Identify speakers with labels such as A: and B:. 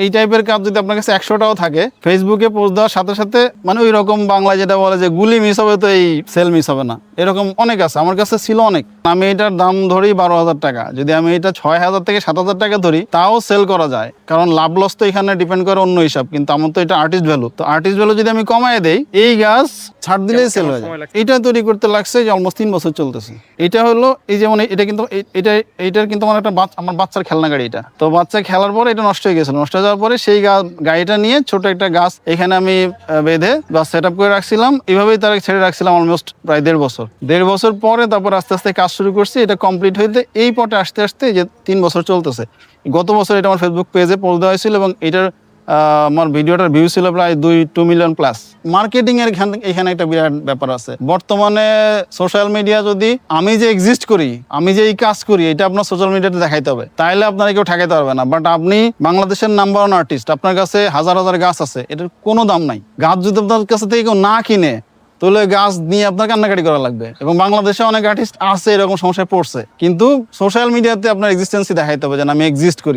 A: এই টাইপের কাজ যদি আপনার কাছে 100টাও থাকে, ফেসবুকে পোস্ট দেওয়ার সাথে সাথে মানে ওই রকম বাংলায় যেটা বলে যে গুলি মিস হবে তো এই সেল মিস হবে না, এরকম অনেক আছে। আমার কাছে ছিল অনেক। আমি এটার দাম ধরি 12,000 টাকা, যদি আমি এটা 6,000 থেকে 7,000 টাকা ধরি তাও সেল করা যায়, কারণ লাভ লস তো এখানে ডিপেন্ড করে অন্য হিসাব। কিন্তু আমার তো এটা আর্টিস্ট ভ্যালু, তো আর্টিস্ট ভ্যালু যদি আমি কমায় দেই, এই গাছ ছাড় দিলেই সেল হয়ে যায়। এটা তৈরি করতে লাগছে যে অলমোস্ট 3 বছর চলতেছে। এটা হলো এই যেমন এটা কিন্তু এইটার কিন্তু আমার একটা আমার বাচ্চার খেলনা গাড়ি। এটা তো বাচ্চা খেলার পরে এটা নষ্ট হয়ে গেছিল, নষ্ট হয়ে যাওয়ার পরে সেই গাড়িটা নিয়ে ছোট একটা গাছ এখানে আমি বেঁধে বা সেট আপ করে রাখছিলাম, এইভাবেই তারা ছেড়ে রাখছিলাম অলমোস্ট প্রায় 1.5 বছর পরে তারপর আস্তে আস্তে কাজ শুরু করছি। এটা কমপ্লিট হইতে এই পটে আসতে আসতে যে 3 বছর চলতেছে। গত বছর এটা আমার ফেসবুক পেজে পোস্ট দেওয়া হয়েছিল এবং এটার আমার ভিডিওটার ভিউ ছিল প্রায় 2 মিলিয়ন প্লাস। মার্কেটিং এর এখানে একটা বিরাট ব্যাপার আছে বর্তমানে। সোশ্যাল মিডিয়া যদি আমি যে এক্সিস্ট করি, আমি যে এই কাজ করি, এটা আপনার সোশ্যাল মিডিয়াতে দেখাইতে হবে, তাইলে আপনারা কেউ ঠেকাইতে পারবে না। বাট আপনি বাংলাদেশের নাম্বার 1 আর্টিস্ট, আপনার কাছে হাজার হাজার গাছ আছে, এটার কোনো দাম নাই। গাছ যদি আপনার কাছে থেকে কেউ না কিনে, তাহলে গাছ নিয়ে আপনার কান্নাকাটি করা লাগবে। এবং বাংলাদেশে অনেক আর্টিস্ট আছে এরকম সমস্যায় পড়ছে, কিন্তু সোশ্যাল মিডিয়াতে আপনার এক্সিস্টেন্সি দেখাইতে হবে যে আমি এক্সিস্ট করি।